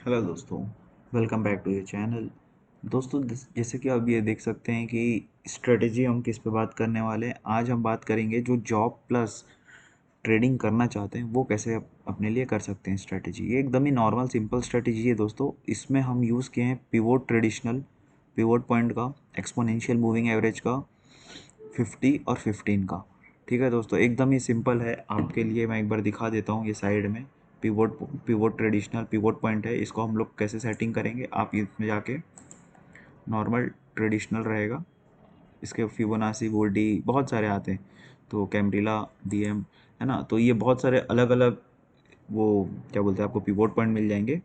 Hello दोस्तों, welcome back to your channel. दोस्तों, जैसे कि आप ये देख सकते हैं कि स्ट्रेटेजी हम किस पे बात करने वाले हैं। आज हम बात करेंगे जो जॉब प्लस ट्रेडिंग करना चाहते हैं वो कैसे अपने लिए कर सकते हैं। स्ट्रेटेजी ये एकदम ही नॉर्मल सिंपल स्ट्रेटेजी है दोस्तों। इसमें हम यूज़ किए हैं पिवोट, ट्रेडिशनल पिवोट पॉइंट का, एक्सपोनेंशियल मूविंग एवरेज का, 50 और 15 का। ठीक है दोस्तों, एकदम ही सिंपल है। आपके लिए मैं एक बार दिखा देता हूँ। ये साइड में पिवोट ट्रेडिशनल पिवोट पॉइंट है। इसको हम लोग कैसे सेटिंग करेंगे, आप इसमें जाके नॉर्मल ट्रेडिशनल रहेगा, इसके फिबोनाची, वुडी बहुत सारे आते हैं, तो कैम्ब्रिला, डीएम, है ना। तो ये बहुत सारे अलग अलग वो क्या बोलते हैं, आपको पिवोट पॉइंट मिल जाएंगे।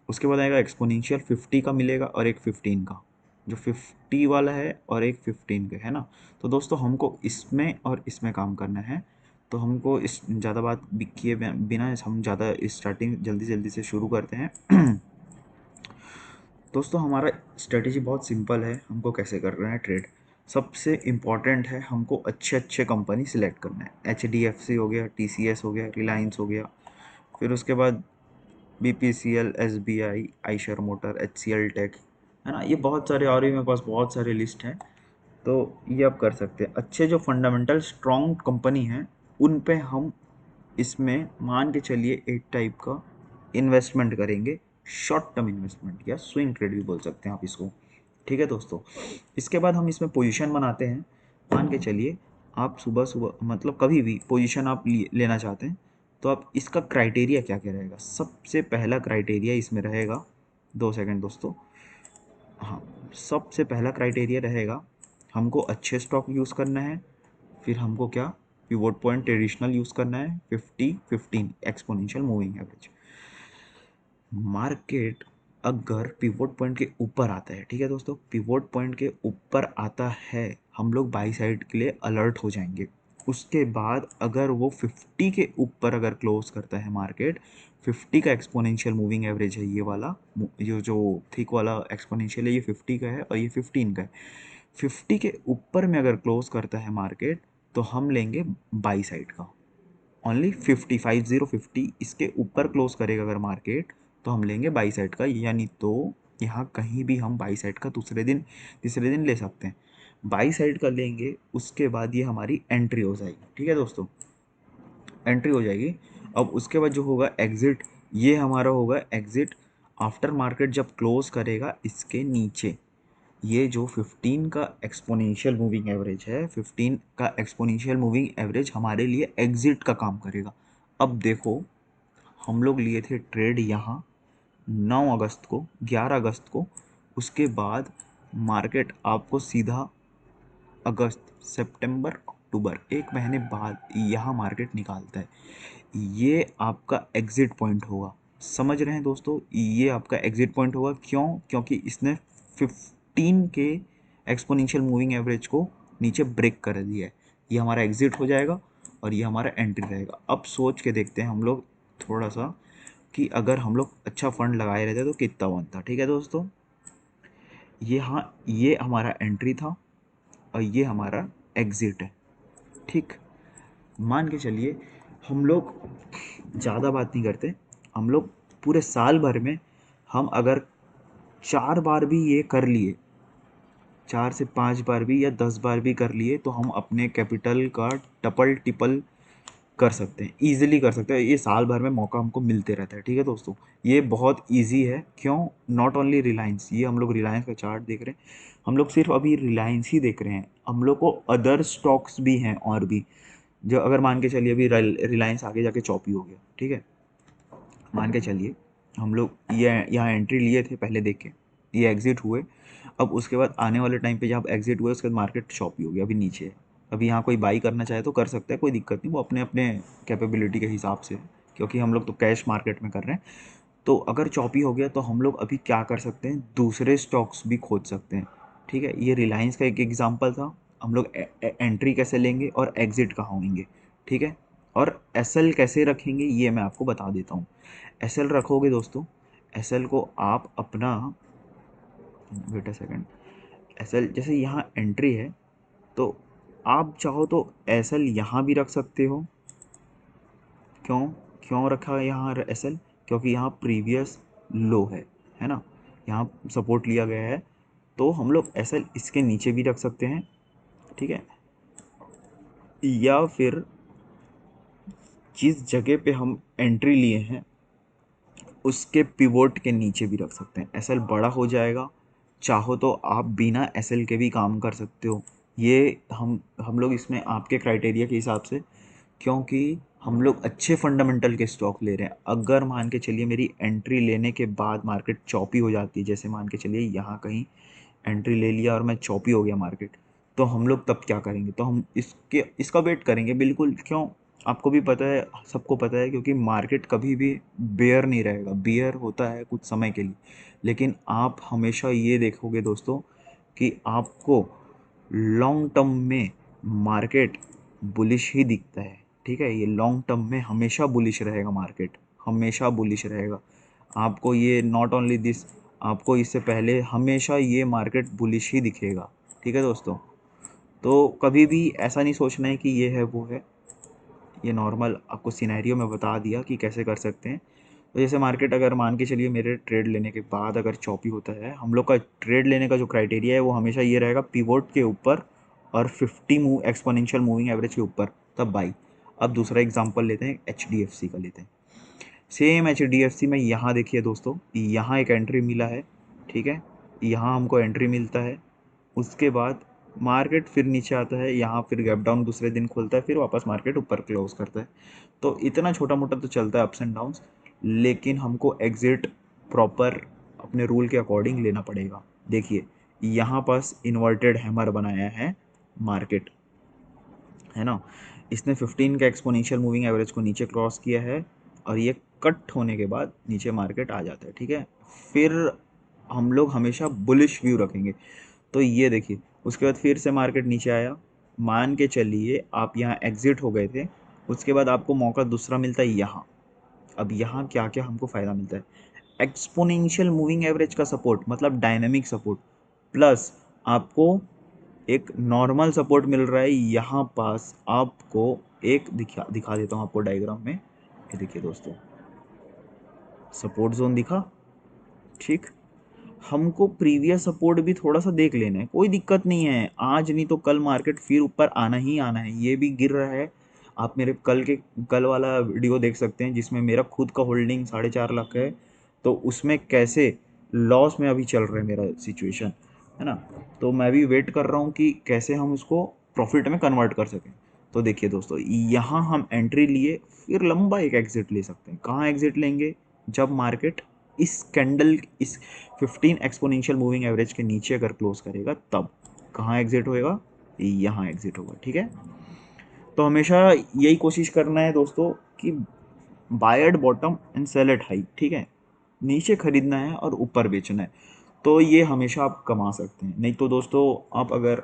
उसके बाद आएगा एक्सपोनेंशियल, 50 का मिलेगा और एक 15 का। जो 50 वाला है और एक 15 का है ना। तो दोस्तों, हमको इसमें और इसमें काम करना है। तो हमको इस ज़्यादा बात किए बिना हम ज़्यादा स्टार्टिंग जल्दी जल्दी से शुरू करते हैं। दोस्तों, हमारा स्ट्रेटेजी बहुत सिंपल है। हमको कैसे करना है ट्रेड, सबसे इम्पॉर्टेंट है हमको अच्छे अच्छे कंपनी सिलेक्ट करना है। HDFC हो गया, TCS हो गया, रिलायंस हो गया, फिर उसके बाद BPCL, SBI, Eicher motor, HCL tech, है ना। ये बहुत सारे और भी मेरे पास बहुत सारे लिस्ट हैं। तो ये आप कर सकते हैं। अच्छे जो फंडामेंटल स्ट्रॉन्ग कंपनी हैं उन पे हम इसमें मान के चलिए एक टाइप का इन्वेस्टमेंट करेंगे। शॉर्ट टर्म इन्वेस्टमेंट या स्विंग ट्रेड भी बोल सकते हैं आप इसको। ठीक है दोस्तों, इसके बाद हम इसमें पोजीशन बनाते हैं। मान के चलिए आप सुबह सुबह मतलब कभी भी पोजीशन आप लेना चाहते हैं, तो आप इसका क्राइटेरिया क्या क्या रहेगा। सबसे पहला क्राइटेरिया इसमें रहेगा, 2 सेकंड दोस्तों। हाँ, सबसे पहला क्राइटेरिया रहेगा हमको अच्छे स्टॉक यूज़ करना है। फिर हमको क्या, पिवोट पॉइंट ट्रेडिशनल यूज़ करना है, 50-15 एक्सपोनेंशियल मूविंग एवरेज। मार्केट अगर पिवोट पॉइंट के ऊपर आता है, ठीक है दोस्तों, पिवोट पॉइंट के ऊपर आता है, हम लोग बाई साइड के लिए अलर्ट हो जाएंगे। उसके बाद अगर वो 50 के ऊपर अगर क्लोज करता है मार्केट, 50 का एक्सपोनेंशियल मूविंग एवरेज है ये वाला, ये जो थिक वाला एक्सपोनेंशियल है ये 50 का है और ये 15 का है। 50 के ऊपर में अगर क्लोज करता है मार्केट, तो हम लेंगे बाई साइड का। ओनली 50 इसके ऊपर क्लोज करेगा अगर मार्केट, तो हम लेंगे बाई साइड का। यानी तो यहाँ कहीं भी हम बाई साइड का दूसरे दिन तीसरे दिन ले सकते हैं। बाई साइड का लेंगे, उसके बाद ये हमारी एंट्री हो जाएगी। ठीक है दोस्तों, एंट्री हो जाएगी। अब उसके बाद जो होगा एग्ज़िट, ये हमारा होगा एग्ज़िट आफ्टर मार्केट जब क्लोज करेगा इसके नीचे। ये जो 15 का एक्सपोनेंशियल मूविंग एवरेज है, 15 का एक्सपोनेंशियल मूविंग एवरेज हमारे लिए एग्जिट का काम करेगा। अब देखो, हम लोग लिए थे ट्रेड यहाँ 9 अगस्त को, 11 अगस्त को। उसके बाद मार्केट आपको सीधा अगस्त, सितंबर, अक्टूबर, एक महीने बाद यहाँ मार्केट निकालता है। ये आपका एग्जिट पॉइंट होगा। समझ रहे हैं दोस्तों, ये आपका एग्जिट पॉइंट होगा। क्यों? क्योंकि इसने 15 के एक्सपोनेंशियल मूविंग एवरेज को नीचे ब्रेक कर दिया है। ये हमारा एग्जिट हो जाएगा और ये हमारा एंट्री रहेगा। अब सोच के देखते हैं हम लोग थोड़ा सा कि अगर हम लोग अच्छा फंड लगाए रहते तो कितना बनता। ठीक है दोस्तों, ये हाँ, ये हमारा एंट्री था और ये हमारा एग्जिट है। ठीक, मान के चलिए हम लोग ज़्यादा बात नहीं करते। हम लोग पूरे साल भर में हम अगर 4 बार भी ये कर लिए, 4 से 5 बार भी या 10 बार भी कर लिए, तो हम अपने कैपिटल का डबल टिपल कर सकते हैं, ईजिली कर सकते हैं। ये साल भर में मौका हमको मिलते रहता है। ठीक है दोस्तों, ये बहुत ईजी है। क्यों? नॉट ओनली रिलायंस, ये हम लोग रिलायंस का चार्ट देख रहे हैं, हम लोग सिर्फ अभी रिलायंस ही देख रहे हैं। हम लोग को अदर स्टॉक्स भी हैं और भी, जो अगर मान के चलिए अभी रिलायंस आगे जाके चौपी हो गया, ठीक है, मान के चलिए हम लोग ये यहाँ एंट्री लिए थे पहले देख के, ये एग्जिट हुए। अब उसके बाद आने वाले टाइम पे जब एग्जिट हुए उसके बाद मार्केट चौपी हो गया, अभी नीचे है। अभी यहाँ कोई बाई करना चाहे तो कर सकता है, कोई दिक्कत नहीं, वो अपने अपने कैपेबिलिटी के हिसाब से है, क्योंकि हम लोग तो कैश मार्केट में कर रहे हैं। तो अगर चौपी हो गया तो हम लोग अभी क्या कर सकते हैं, दूसरे स्टॉक्स भी खोज सकते हैं। ठीक है, ये रिलायंस का एक एग्जांपल था। हम लोग एंट्री कैसे लेंगे और एग्जिट कहाँ होंगे। ठीक है, और एसएल कैसे रखेंगे ये मैं आपको बता देता हूँ। एसएल रखोगे दोस्तों, एसएल को आप अपना, वेट अ सेकेंड, एसएल जैसे यहाँ एंट्री है, तो आप चाहो तो एसएल यहाँ भी रख सकते हो। क्यों? क्यों रखा है यहाँ एसएल? क्योंकि यहाँ प्रीवियस लो है। है ना, यहाँ सपोर्ट लिया गया है, तो हम लोग ऐसा इसके नीचे भी रख सकते हैं, ठीक है, या फिर जिस जगह पे हम एंट्री लिए हैं उसके पिवोट के नीचे भी रख सकते हैं। एसएल बड़ा हो जाएगा, चाहो तो आप बिना एसएल के भी काम कर सकते हो। ये हम लोग इसमें आपके क्राइटेरिया के हिसाब से, क्योंकि हम लोग अच्छे फंडामेंटल के स्टॉक ले रहे हैं। अगर मान के चलिए मेरी एंट्री लेने के बाद मार्केट चॉपी हो जाती है, जैसे मान के चलिए यहाँ कहीं एंट्री ले लिया और मैं चॉपी हो गया मार्केट, तो हम लोग तब क्या करेंगे? तो हम इसका वेट करेंगे बिल्कुल। क्यों? आपको भी पता है, सबको पता है, क्योंकि मार्केट कभी भी बेयर नहीं रहेगा। बेयर होता है कुछ समय के लिए, लेकिन आप हमेशा ये देखोगे दोस्तों कि आपको लॉन्ग टर्म में मार्केट बुलिश ही दिखता है। ठीक है, ये लॉन्ग टर्म में हमेशा बुलिश रहेगा, मार्केट हमेशा बुलिश रहेगा। आपको ये नॉट ओनली दिस, आपको इससे पहले हमेशा ये मार्केट बुलिश ही दिखेगा। ठीक है दोस्तों, तो कभी भी ऐसा नहीं सोचना है कि ये है वो है। ये नॉर्मल आपको सिनेरियो में बता दिया कि कैसे कर सकते हैं। तो जैसे मार्केट अगर मान के चलिए मेरे ट्रेड लेने के बाद अगर चॉपी होता है, हम लोग का ट्रेड लेने का जो क्राइटेरिया है वो हमेशा ये रहेगा, पिवोट के ऊपर और 50 मूव एक्सपोनेंशियल मूविंग एवरेज के ऊपर, तब बाई। अब दूसरा एग्जांपल लेते हैं, HDFC का लेते हैं। सेम HDFC में यहाँ देखिए दोस्तों, यहाँ एक एंट्री मिला है, ठीक है, यहाँ हमको एंट्री मिलता है। उसके बाद मार्केट फिर नीचे आता है, यहाँ फिर गैप डाउन दूसरे दिन खोलता है, फिर वापस मार्केट ऊपर क्लोज करता है। तो इतना छोटा मोटा तो चलता है अप्स एंड डाउन्स, लेकिन हमको एग्जिट प्रॉपर अपने रूल के अकॉर्डिंग लेना पड़ेगा। देखिए यहाँ पास इन्वर्टेड हैमर बनाया है मार्केट, है ना, इसने 15 का एक्सपोनेंशियल मूविंग एवरेज को नीचे क्रॉस किया है और ये कट होने के बाद नीचे मार्केट आ जाता है। ठीक है, फिर हम लोग हमेशा बुलिश व्यू रखेंगे। तो ये देखिए उसके बाद फिर से मार्केट नीचे आया, मान के चलिए आप यहाँ एग्जिट हो गए थे, उसके बाद आपको मौका दूसरा मिलता है यहाँ। अब यहाँ क्या क्या हमको फ़ायदा मिलता है? एक्सपोनेंशियल मूविंग एवरेज का सपोर्ट, मतलब डायनेमिक सपोर्ट, प्लस आपको एक नॉर्मल सपोर्ट मिल रहा है यहाँ पास। आपको एक दिखा दिखा देता हूँ आपको डायग्राम में, ये देखिए दोस्तों, सपोर्ट जोन दिखा, ठीक। हमको प्रीवियस सपोर्ट भी थोड़ा सा देख लेना है, कोई दिक्कत नहीं है, आज नहीं तो कल मार्केट फिर ऊपर आना ही आना है। ये भी गिर रहा है, आप मेरे कल वाला वीडियो देख सकते हैं जिसमें मेरा खुद का होल्डिंग 4.5 लाख है, तो उसमें कैसे लॉस में अभी चल रहा है मेरा सिचुएशन, है ना। तो मैं भी वेट कर रहा हूँ कि कैसे हम उसको प्रॉफिट में कन्वर्ट कर सकें। तो देखिए दोस्तों, यहाँ हम एंट्री लिए, फिर लंबा एक एग्जिट ले सकते हैं। कहाँ एग्जिट लेंगे? जब मार्केट इस कैंडल, इस 15 एक्सपोनेंशियल मूविंग एवरेज के नीचे अगर क्लोज करेगा, तब कहाँ एग्जिट होएगा? यहाँ एग्जिट होगा। ठीक है, तो हमेशा यही कोशिश करना है दोस्तों कि buy at bottom and sell at high. ठीक है, नीचे खरीदना है और ऊपर बेचना है, तो ये हमेशा आप कमा सकते हैं। नहीं तो दोस्तों, आप अगर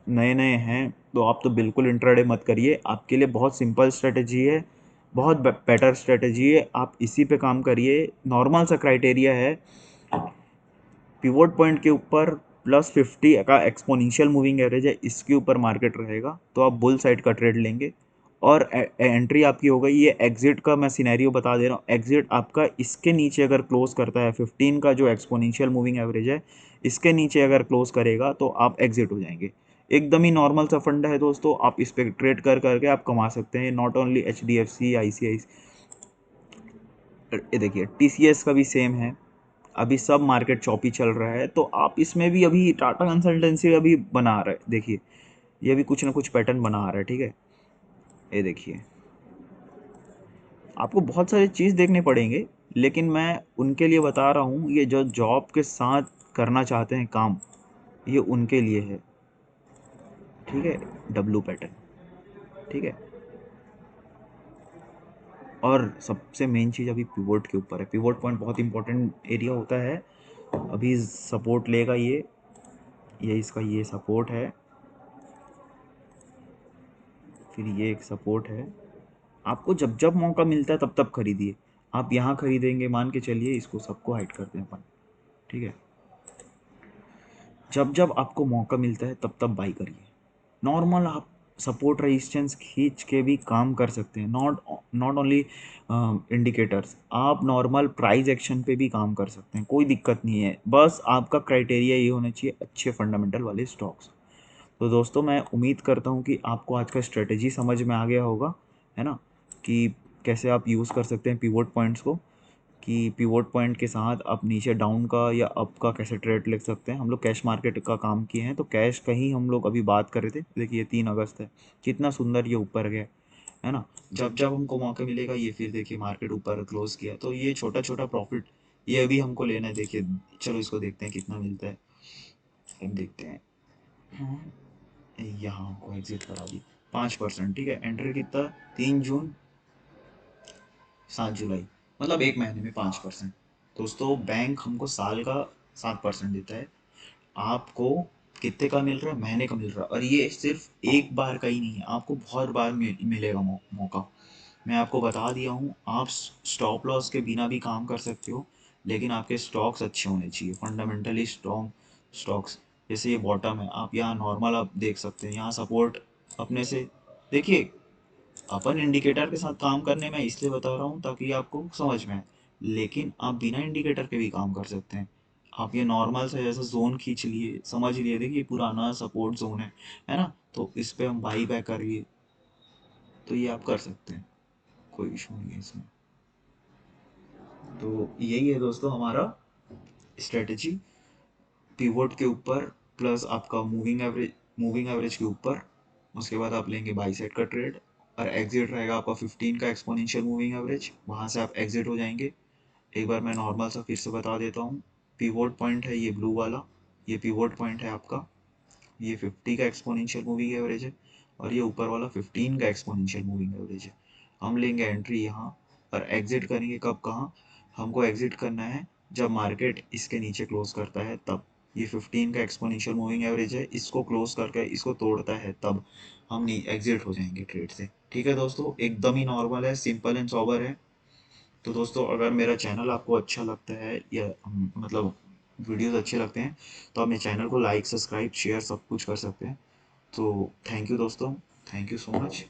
नए नए हैं तो आप तो बिल्कुल इंट्राडे मत करिए। आपके लिए बहुत सिंपल स्ट्रेटजी है, बहुत बेटर स्ट्रेटजी है, आप इसी पे काम करिए। नॉर्मल सा क्राइटेरिया है, पिवोट पॉइंट के ऊपर प्लस 50 का एक्सपोनेंशियल मूविंग एवरेज है, इसके ऊपर मार्केट रहेगा तो आप बुल साइड का ट्रेड लेंगे और एंट्री आपकी हो गई। ये एग्जिट का मैं सिनेरियो बता दे रहा हूँ, एग्जिट आपका इसके नीचे अगर क्लोज करता है, 15 का जो एक्सपोनेंशियल मूविंग एवरेज है इसके नीचे अगर क्लोज करेगा तो आप एग्जिट हो जाएंगे। एकदम ही नॉर्मल सा फंड है दोस्तों, आप इस पर ट्रेड कर करके आप कमा सकते हैं। नॉट ओनली HDFC, ICICI, ये देखिए TCS का भी सेम है। अभी सब मार्केट चॉपी चल रहा है, तो आप इसमें भी अभी टाटा कंसल्टेंसी अभी बना रहा है। देखिए ये भी कुछ ना कुछ पैटर्न बना रहा है। ठीक है, ये देखिए, आपको बहुत सारी चीज़ देखने पड़ेंगे, लेकिन मैं उनके लिए बता रहा हूँ, ये जो जॉब के साथ करना चाहते हैं काम, ये उनके लिए है। ठीक है, डब्लू पैटर्न। ठीक है, और सबसे मेन चीज़ अभी पिवोट के ऊपर है। पिवोट पॉइंट बहुत इंपॉर्टेंट एरिया होता है। अभी सपोर्ट लेगा ये इसका ये सपोर्ट है, फिर ये एक सपोर्ट है। आपको जब जब मौका मिलता है तब तब खरीदिए। आप यहाँ खरीदेंगे, मान के चलिए इसको सबको हाइड करते हैं अपन, ठीक है, जब जब आपको मौका मिलता है तब तब बाई करिए। नॉर्मल आप सपोर्ट रेजिस्टेंस खींच के भी काम कर सकते हैं, नॉट नॉट ओनली इंडिकेटर्स, आप नॉर्मल प्राइस एक्शन पे भी काम कर सकते हैं, कोई दिक्कत नहीं है। बस आपका क्राइटेरिया ये होना चाहिए अच्छे फंडामेंटल वाले स्टॉक्स। तो दोस्तों मैं उम्मीद करता हूँ कि आपको आज का स्ट्रेटेजी समझ में आ गया होगा, है ना, कि कैसे आप यूज़ कर सकते हैं पिवोट पॉइंट्स को, कि पिवोट पॉइंट के साथ आप नीचे डाउन का या अप का कैसे ट्रेड ले सकते हैं। हम लोग कैश मार्केट का काम किए हैं, तो कैश का ही हम लोग अभी बात कर रहे थे। देखिए 3 अगस्त है, कितना सुंदर ये ऊपर गया, है ना। जब जब हमको मौका मिलेगा, ये फिर देखिए मार्केट ऊपर क्लोज किया, तो ये छोटा छोटा प्रॉफिट ये अभी हमको लेना है। देखिए चलो इसको देखते हैं कितना मिलता है, हम देखते हैं। हाँ, यहाँ हमको एग्जिट करा दी 5%, ठीक है। एंट्री कितना, 3 जून, 7 जुलाई, मतलब एक महीने में 5%। दोस्तों बैंक हमको साल का 7% देता है, आपको कितने का मिल रहा है, महीने का मिल रहा है। और ये सिर्फ एक बार का ही नहीं है, आपको बहुत बार मिलेगा मौका। मैं आपको बता दिया हूँ, आप स्टॉप लॉस के बिना भी काम कर सकते हो, लेकिन आपके स्टॉक्स अच्छे होने चाहिए, फंडामेंटली स्ट्रॉन्ग स्टॉक्स। जैसे ये बॉटम है, आप यहाँ नॉर्मल आप देख सकते हैं, यहाँ सपोर्ट अपने से देखिए। अपन इंडिकेटर के साथ काम करने में इसलिए बता रहा हूँ ताकि आपको समझ में आए, लेकिन आप बिना इंडिकेटर के भी काम कर सकते हैं। आप ये नॉर्मल से जैसा जोन खींच लिए, समझ लिए, देखिए पुराना सपोर्ट जोन है ना, तो इस पे हम बाई बैक करिए, तो ये आप कर सकते हैं, कोई इशू नहीं है इसमें। तो यही है दोस्तों हमारा स्ट्रेटेजी, पिवोट के ऊपर प्लस आपका मूविंग एवरेज के ऊपर। उसके बाद आप लेंगे बाई साइड का ट्रेड, और एग्जिट रहेगा आपका 15 का एक्सपोनेंशियल मूविंग एवरेज, वहाँ से आप एग्जिट हो जाएंगे। एक बार मैं नॉर्मल सा फिर से बता देता हूँ, पिवोट पॉइंट है ये ब्लू वाला, ये पिवोट पॉइंट है आपका, ये 50 का एक्सपोनेंशियल मूविंग एवरेज है, और ये ऊपर वाला 15 का एक्सपोनेंशियल मूविंग एवरेज है। हम लेंगे एंट्री यहाँ, और एग्जिट करेंगे कब, कहाँ हमको एग्जिट करना है, जब मार्केट इसके नीचे क्लोज करता है तब। ये 15 का एक्सपोनेंशियल मूविंग एवरेज है, इसको क्लोज करके इसको तोड़ता है तब हम नहीं एग्जिट हो जाएंगे ट्रेड से। ठीक है दोस्तों, एकदम ही नॉर्मल है, सिंपल एंड सोबर है। तो दोस्तों अगर मेरा चैनल आपको अच्छा लगता है, या मतलब वीडियोस अच्छे लगते हैं, तो आप मेरे चैनल को लाइक, सब्सक्राइब, शेयर सब कुछ कर सकते हैं। तो थैंक यू दोस्तों, थैंक यू सो मच।